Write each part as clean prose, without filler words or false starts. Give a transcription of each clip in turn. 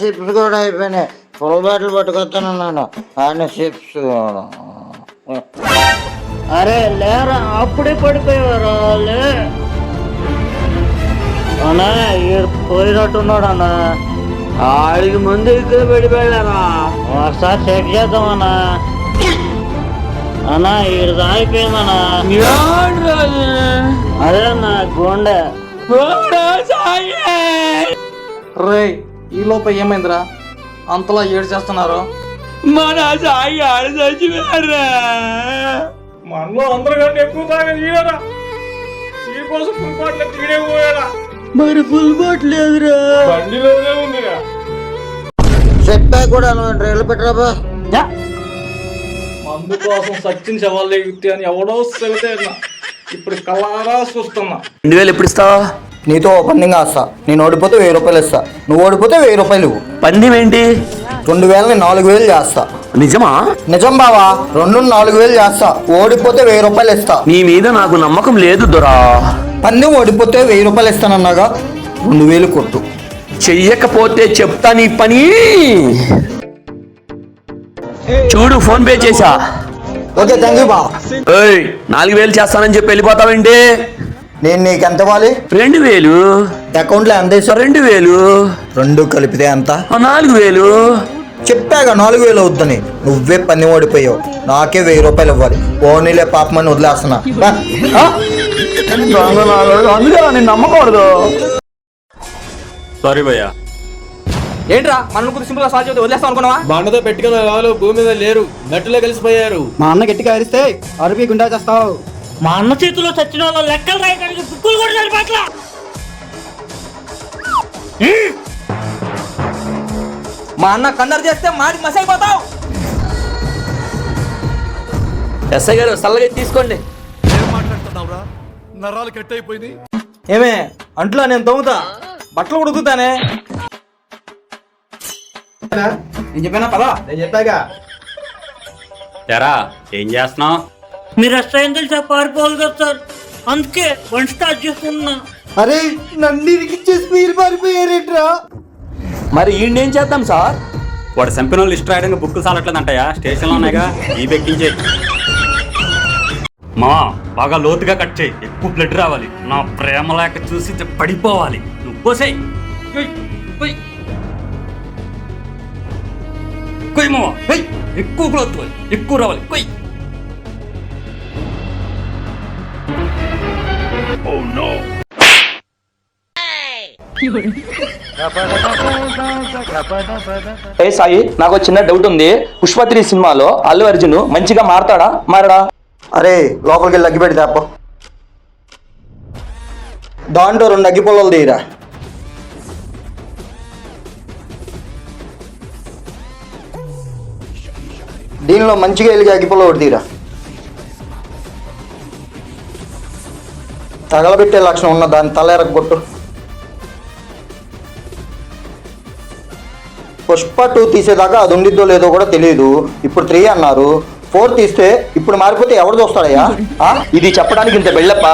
Chips కూడా అయిపోయినాయి. Full bottle పట్టుకొస్తానన్నాను ఆయన చిప్స్. అరే లేరా, అప్పుడే పడిపోయేవారు లే అన్నా. పోయినట్టున్నాడు అన్న. ఆడికి ముందు ఇక్కడ పడిపోయారా? ఒకసారి చెక్ చేద్దామన్నా. అన్నా ఈడు అయిపోయిందన్నా. అదే అన్న గుండె. రే ఈ లోప ఏమైందిరా అంతలా ఏడు చేస్తున్నారు? మన సాయి ఆడ చచ్చిపోయారా? మనలో అందరూ కంటే ఎక్కువ తాగేది ఈడరా. ఈ కోసం ఫుల్ బాటిల్ తీడే పోయారా? మరి ఫుల్ బాటిల్ లేదురా, బండిలోనే ఉందిరా. చెప్పా కూడా నువ్వు రైలు పెట్టరాబా. మందు కోసం సచిన్ శవాలు ఎగుతి అని ఎవడో చెబితే ఇప్పుడు కలారా చూస్తున్నా. 2000 ఎప్పుడు ఇస్తావా? నీతో పందెం కాస్తా. నేను ఓడిపోతే 1000 రూపాయలు ఇస్తా, నువ్వు ఓడిపోతే 1000 రూపాయలు ఇవ్వు. పందెం ఏంటి? 2000 4000 చేస్తా. నిజమా? నిజం బావా, 2 4000 చేస్తా. ఓడిపోతే 1000 రూపాయలు ఇస్తా. నీ మీద నాకు నమ్మకం లేదు దొరా. పందెం ఓడిపోతే 1000 రూపాయలు ఇస్తానన్నాగా, 2000 కొట్టు. చెయ్యకపోతే చెప్తా నీ పని. చూడు ఫోన్ పే చేశా. ఓకే థ్యాంక్ యూ బావ. 4000 చేస్తానని చెప్పి వెళ్ళిపోతావేంటి? నేను నీకు ఎంత ఇవ్వాలి? 2000. అకౌంట్లో ఎంత వేసా? 2000. 2 కలిపితే ఎంత? 4000. చెప్పాగా 4000 అవుద్దని. నువ్వే పందెం ఓడిపోయావు, నాకే 1000 రూపాయలు ఇవ్వాలి. ఓనీలే పాపమని వదిలేస్తున్నా. అందుకే నేను నమ్మకూడదు. సారీ భయ్యా. ఏంట్రా మన సింపుల్ గా సాల్వ్ చేస్తే వదిలేస్తాం అనుకున్నావా? బండతో పెట్టుకున్న వాళ్ళు భూమి మీద లేరు, గట్టులో కలిసిపోయారు. మా అన్న గట్టిగా అరిస్తే అరుపి గుండా చేస్తావు. మా అన్న చేతిలో చచ్చిన వాళ్ళ లెక్కలు రాయడానికి బుక్కులు కూడా సరిపట్ల. మా అన్న కన్నర్ చేస్తే మాడి మసైపోతావు. ఎస్ఐ గారు చల్లగా తీసుకోండి. ఏం మాట్లాడుతున్నావురా? నరాలు కట్ అయిపోయింది. ఏమే అంట్లో నేను తోముతా, బట్టలు కూడా ఉతుకుతానే. నేను చెప్పానా పదా? నేను చెప్పాగా. తెరా ఏం చేస్తున్నావు? మీరు ఎస్ఐని తెలిసా పారిపోవాలి కదా సార్, అందుకే వన్ స్టార్ట్ చేసుకుంటున్నా. అరే నన్ను ఇరికిచ్చేసి మీరు పారిపోయారేట్రా? మరి ఈయనేం చేద్దాం సార్? వాడు చంపిన లిస్ట్ రాయడానికి బుక్కులు చాలట్లేదంటయా, స్టేషన్లో ఉన్నాయిగా, ఈ బెక్కించే. మా బాగా లోతుగా కట్ చేయి, ఎక్కువ బ్లడ్ రావాలి. నా ప్రేమ లేక చూసి పడిపోవాలి. నువ్వు పోసేయ్. కొయ్యి మావా, ఎక్కువ క్లోత్, ఎక్కువ రావాలి. కొయ్యి. ఏ సాయి, నాకు చిన్న డౌట్ ఉంది. పుష్ప 3 సినిమాలో అల్లు అర్జున్ మంచిగా మారతాడా మారడా? అరే లోపలికి వెళ్ళి అగ్గి పెడితే అప్ప. దాంట్లో 2 అగ్గి పొలాలు తీయరా. దీనిలో మంచిగా వెలిగి అగ్గి పొల ఒకటి తీరా. తగలబెట్టే లక్షణం ఉన్న దాన్ని తల ఎరగొట్టు. పుష్ప 2 తీసేదాకా అది ఉండిద్దో లేదో కూడా తెలియదు. ఇప్పుడు 3 అన్నారు, 4 తీస్తే ఇప్పుడు మారిపోతే ఎవరు చూస్తాడయ్యా? ఇది చెప్పడానికి ఇంత బెళ్ళప్ప.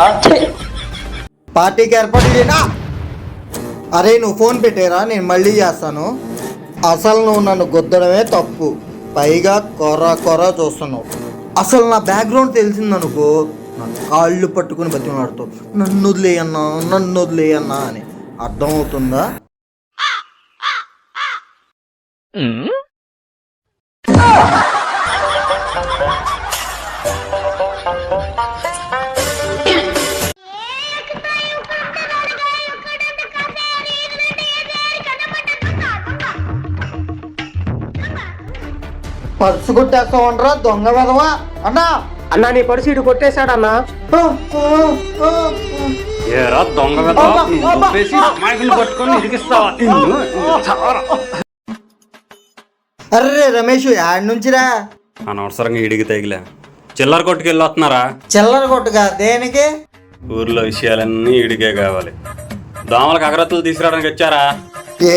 పార్టీకి ఏర్పాటు చేయనా? అరే నువ్వు ఫోన్ పెట్టేరా, నేను మళ్ళీ చేస్తాను. అసలు నువ్వు నన్ను గుద్దడమే తప్పు, పైగా కొర్ర చూస్తున్నావు. అసలు నా బ్యాక్గ్రౌండ్ తెలిసిందనుకో, నా కాళ్ళు పట్టుకుని బతిమాడుతావు, నన్ను వదిలేయన్నా అని. అర్థమవుతుందా? పర్సు కొట్టేస్తావంటరా దొంగ వెధవా. అన్నా అన్నా నీ పర్సు ఇటు కొట్టేశాడన్నా. ఏరా దొంగ పట్టుకొని ఇరికిస్తావా? అర్రే రమేష్ యాడ్ నుంచిరా? అనవసరంగా ఇడిగి తగిలే. చిల్లర కొట్టుకు వెళ్ళొస్తున్నారా? చిల్లర కొట్టుగా దేనికి? ఊర్లో విషయాలన్నీ ఇడిగే కావాలి. దోమలకు అగరత్తులు తీసుకురావడానికి వచ్చారా?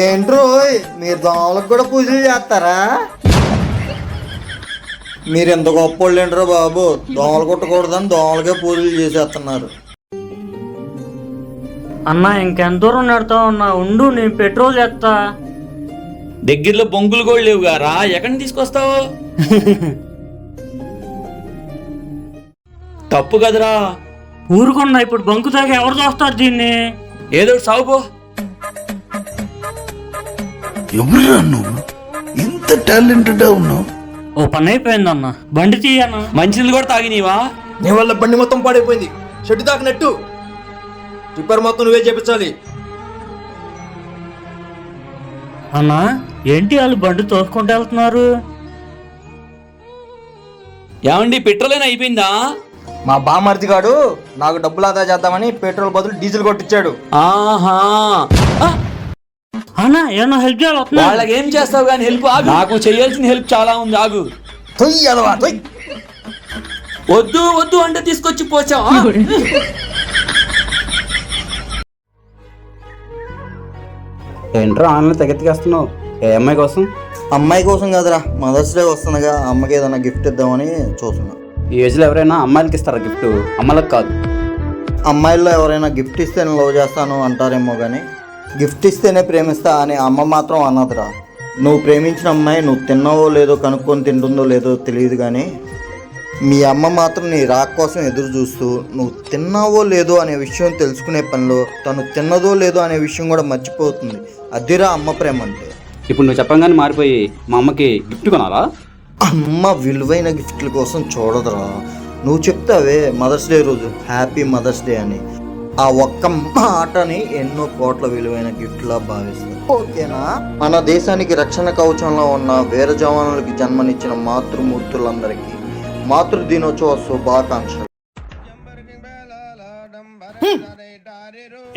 ఏంట్రో మీరు దోమలకు కూడా పూజలు చేస్తారా? మీరు ఎంత గొప్ప వాళ్ళు ఏంట్రో బాబు, దోమలు కొట్టకూడదని దోమలకే పూజలు చేసేస్తున్నారు. అన్నా ఇంకెంత దూరం నడతావు అన్నా, ఉండు నేను పెట్రోల్ చేస్తా. దగ్గరలో బొంగులు కూడా లేవు గారా, ఎక్కడి నుంచి తీసుకొస్తావు? తప్పు కదరా. ఊరుకున్నా ఇప్పుడు బంకు తాగి ఎవరు చూస్తారు దీన్ని? ఏదో ఒకటి సాగుపో. ఎవరురా నువ్వు ఇంత టాలెంటెడ్ ఉన్నావు? ఓ పని అయిపోయిందన్న, బండి తీయనా. మంచినీళ్ళు కూడా తాగినీవా? నీ వల్ల బండి మొత్తం పాడైపోయింది. షెడ్ తాకినట్టు రిపేర్ మొత్తం నువ్వే చేపించాలి. అన్నా ఏంటి వాళ్ళు బండి తోసుకుంటూ వెళ్తున్నారు? ఏమండి పెట్రోల్ అయిపోయిందా? మా బామర్ది గాడు నాకు డబ్బులు ఆదా చేద్దామని పెట్రోల్ బదులు డీజిల్ కొట్టించాడు. ఆహా, అన్నా ఏమన్నా హెల్ప్ చేయాలి? వాళ్ళకి ఏం చేస్తావు కానీ హెల్ప్ ఆగు. నాకు చేయాల్సిన హెల్ప్ చాలా ఉంది, ఆగు. వద్దు వద్దు అంటే తీసుకొచ్చి పోచా. ఏంట్రా ఆన్లైన్ తెగెత్తికేస్తున్నావు? ఏ అమ్మాయి కోసం? అమ్మాయి కోసం కాదురా, మదర్స్ డే వస్తుందిగా, అమ్మకి ఏదైనా గిఫ్ట్ ఇద్దామని చూస్తున్నా. ఈ ఏజ్లో ఎవరైనా అమ్మాయిలకి ఇస్తారా గిఫ్ట్? అమ్మాయిలకు కాదు. అమ్మాయిల్లో ఎవరైనా గిఫ్ట్ ఇస్తేనే లవ్ చేస్తాను అంటారేమో కానీ గిఫ్ట్ ఇస్తేనే ప్రేమిస్తా అని అమ్మ మాత్రం అన్నదిరా. నువ్వు ప్రేమించిన అమ్మాయి నువ్వు తిన్నావో లేదో కనుక్కొని తింటుందో లేదో తెలియదు కానీ మీ అమ్మ మాత్రం నీ రాక కోసం ఎదురు చూస్తూ నువ్వు తిన్నావో లేదో అనే విషయం తెలుసుకునే పనిలో తను తిన్నదో లేదో అనే విషయం కూడా మర్చిపోతుంది. అదిరా అమ్మ ప్రేమ అంటే. ఇప్పుడు నువ్వు చెప్పంగానే మారిపోయి మా అమ్మకి గిఫ్ట్ కొనాలా? అమ్మ విలువైన గిఫ్ట్ల కోసం చూడదురా. నువ్వు చెప్తావే మదర్స్ డే రోజు హ్యాపీ మదర్స్ డే అని, ఆ ఒక్క మాటని ఎన్నో కోట్ల విలువైన గిఫ్ట్లా భావిస్తారు. ఓకేనా? మన దేశానికి రక్షణ కవచంలో ఉన్న వీర జవానులకి జన్మనిచ్చిన మాతృమూర్తులందరికీ మాతృ దినోత్సవ శుభాకాంక్షలు.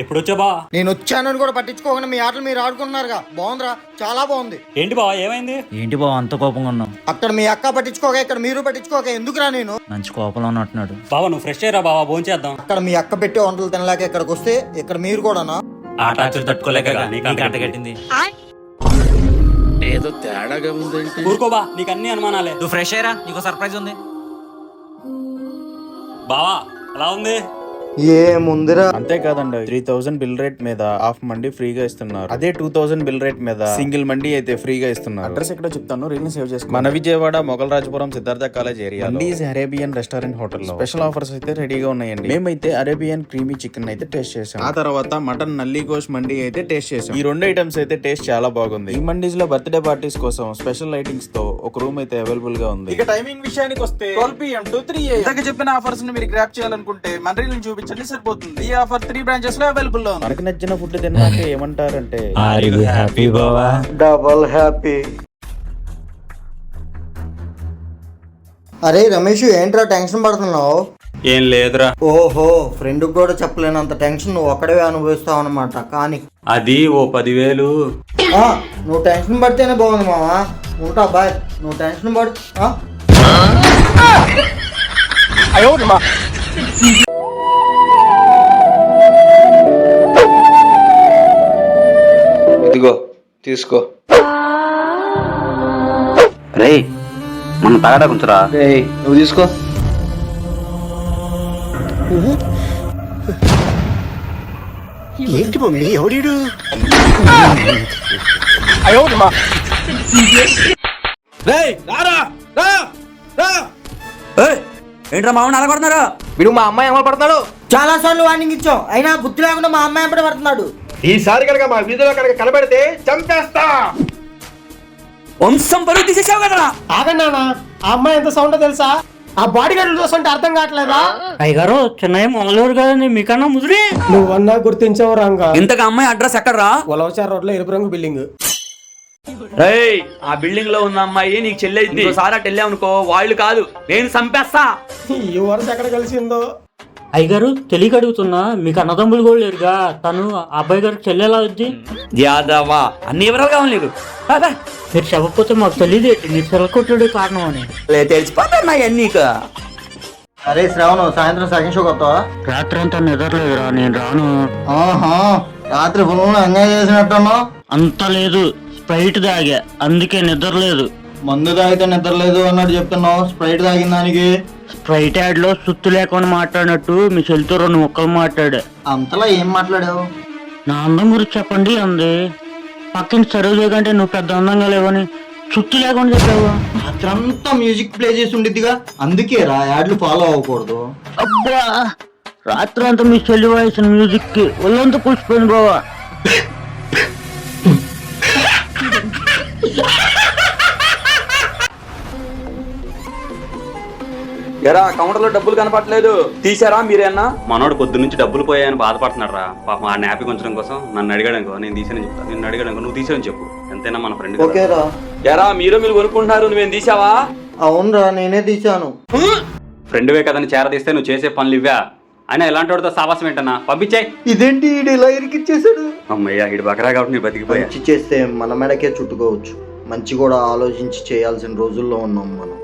ఎప్పుడు వచ్చా బా? నేను వచ్చానని కూడా పట్టించుకోకుండా మీ ఆటలు మీరు ఆడుకుంటున్నారుగా, బాగుందిరా, చాలా బాగుంది. ఏంటి బావ ఏమైంది? ఏంటి బావ అంత కోపంగా ఉన్నావు? అక్కడ మీ అక్క పట్టించుకోక ఇక్కడ మీరు పట్టించుకోక ఎందుకురా? నేను మంచి కోపంలో ఉన్నట్టున్నాడు. బావ నువ్వు ఫ్రెష్ అయ్యరా బావ, భోజనం చేద్దాం. అక్కడ మీ అక్క పెట్టే వంటలు తినలేక ఇక్కడికి వస్తే ఇక్కడ మీరు కూడానా? ఆట తట్టుకోలేక కట్టింది. ఏదో తేడాగా ఉందేంటి? ఊరుకోబా, నీకు అన్ని అనుమానాలే. నువ్వు ఫ్రెష్ అయ్యరా, నీకు సర్ప్రైజ్ ఉంది. బావా ఎలా ఉంది? ఏముందిరా, అంతేకాదండి 3000 బిల్ రేట్ మీద హాఫ్ మండి ఫ్రీగా ఇస్తున్నారు. అదే 2000 బిల్ రేట్ మీద సింగిల్ మండి అయితే ఫ్రీగా ఇస్తున్నారు. అడ్రస్ ఎక్కడ చెప్తాను, రీల్ సేవ్ చేసుకోండి. మన Vijayawada Mogalrajapuram Siddhartha college area Arabian restaurant hotel లో స్పెషల్ ఆఫర్స్ అయితే రెడీగా ఉన్నాయండి. మేమైతే అరేబియన్ క్రీమీ చికెన్ అయితే టేస్ట్ చేసాం. ఆ తర్వాత మటన్ నల్లి గోష్ మండి అయితే టేస్ట్ చేసాం. ఈ రెండు ఐటమ్స్ అయితే టేస్ట్ చాలా బాగుంది. ఈ మండీస్ లో బర్త్డే పార్టీస్ కోసం స్పెషల్ లైటింగ్స్ తో ఒక రూమ్ అయితే అవైలబుల్ గా ఉంది. ఇక టైమింగ్ విషయానికి వస్తే 12 PM to 3 AM. ఇంతకు చెప్పిన ఆఫర్స్ ని మీరు గ్రాప్ చేయాలనుకుంటే మన రీల్ చూపించండి, సరిపోతుంది. ఈ ఆఫర్ 3 బ్రాంచెస్ లో అవైలబుల్ లో ఉంది. మనకు నచ్చిన ఫుడ్ తిన్నాక ఏమంటారంటే హ్యాపీ బావా? Double happy. అరే రమేష్, ఏంట్రా టెన్షన్ పడుతున్నావు? ఏం లేదురా. ఓహో, ఫ్రెండ్ కూడా చెప్పలేనంత టెన్షన్ నువ్వు ఒక్కడే అనుభవిస్తావు అనమాట. కానీ అది ఓ 10,000. నువ్వు టెన్షన్ పడితేనే బాగుంది మావా. ఉంటా, బాయ్. నువ్వు టెన్షన్ పడు. ఇదిగో తీసుకో. రే మనం తాగడా కొంచెరా. నువ్వు తీసుకో. ఏంటి మమ్మీ ఎవడీడు? ఏంట్రా మామూలు అలగొడుతున్నారా? వీడు మా అమ్మాయి అమలు పడుతున్నాడు. చాలా సార్లు వార్నింగ్ ఇచ్చాం, అయినా బుద్ధి లేకుండా మా అమ్మాయి ఎంపడి పడుతున్నాడు. ఈసారి కనుక మా వీధిలో కనుక కనబడితే చంపేస్తా. వంశం పరుగు తీసేసావు కదా. ఆగండి నాన్న, ఆ అమ్మాయి ఎంత సౌండ్ తెలుసా? ఆ బాడీ గార్డులు చూస్తుంటే అర్థం కావట్లేదా? అయ్యగారు చిన్నయ్య మొగలూరు కదండి, మీకన్నా ముదిరి. నువ్వన్నా గుర్తించావు రంగా. ఇంతకు అమ్మాయి అడ్రస్ ఎక్కడరా? ఉలవచార రోడ్ లో ఎరుపు రంగు బిల్డింగ్. రేయ్, ఆ బిల్డింగ్ లో ఉన్న అమ్మాయి నీకు చెల్లెైంది. సారా వెళ్ళామనుకో వాళ్ళు కాదు, నేను చంపేస్తా. ఈ వరుస ఎక్కడ కలిసిందో. అయ్యగారు తెలియక అడుగుతున్నా, మీకు అన్నదమ్ములు కూడా లేరుగా, తను అబ్బాయి గారికి చెల్లెలా వద్ది? యాదవా, అన్ని వివరాలు కావాలి నీకు. మీరు చెప్పకపోతే మాకు తెలియదు, మీరు సెలకొట్టుడే కారణం అని. తెలిసిపోతున్నా నీకు. అరే శ్రావణ్, సాయంత్రం సెకండ్ షోకి వస్తావా? రాత్రి అంతా నిద్రలేదురా, నేను రాను. ఆహా, రాత్రి ఫుల్ ఎంజాయ్ చేసినట్టున్నావు. అంత లేదు, స్ప్రైట్ తాగా, అందుకే నిద్రలేదు. మందు తాగితే నిద్ర లేదు అన్నట్టు చెప్తున్నావు, స్ప్రైట్ తాగిన దానికి. స్ప్రైట్ యాడ్ లో సుత్తు లేకుండా మాట్లాడినట్టు మీ చెల్లితో 2 ముక్కలు మాట్లాడా. అంతలా ఏం మాట్లాడావు? నా అందం గురించి చెప్పండి అంది. పక్కన సరోజ కంటే నువ్వు పెద్ద అందంగా లేవని చుట్టూ లేకుండా చెప్పావు. రాత్రంతా మ్యూజిక్ ప్లే చేసి ఉండిద్దిగా, అందుకే రా యాడ్లు ఫాలో అవ్వకూడదు. అబ్బా రాత్రి అంతా మీ చెల్లి వాయిసిన మ్యూజిక్ కి ఒళ్ళంతా కూర్చుపోయింది బావా. ఎరా కౌంటర్ లో డబ్బులు కనపట్లేదు, తీసారా మీరేనా? మనోడు పొద్దు నుంచి డబ్బులు పోయాయని బాధపడుతున్నాడు రా పాపం. ఆ న్యాపి ఉంచడం కోసం నన్ను అడిగాడనుకో నేను తీసానని చెప్తా, నిన్ను అడిగాడనుకో నువ్వు తీసావని చెప్పు. ఎంతైనా మన ఫ్రెండ్. ఓకేరా. ఎరా మీరు కొనుక్కుంటున్నారు, నువ్వేం తీసావా? అవునరా నేనే తీశాను. ఫ్రెండ్వే కదని చేరదీస్తే నువ్వు చేసే పనులు ఇవ్వా అయినా ఎలాంటి వాడితో సావాసం ఏంటన్నా? పంపించాయి. ఇదేంటి ఈడు ఇలా ఇరికిచ్చేసాడు? అమ్మయ్యా ఇటు బకరా కాబట్టి నీ బతికిపోయా. మంచి చేస్తే మన మెడకే చుట్టుకోవచ్చు. మంచి కూడా ఆలోచించి చేయాల్సిన రోజుల్లో ఉన్నాం మనం.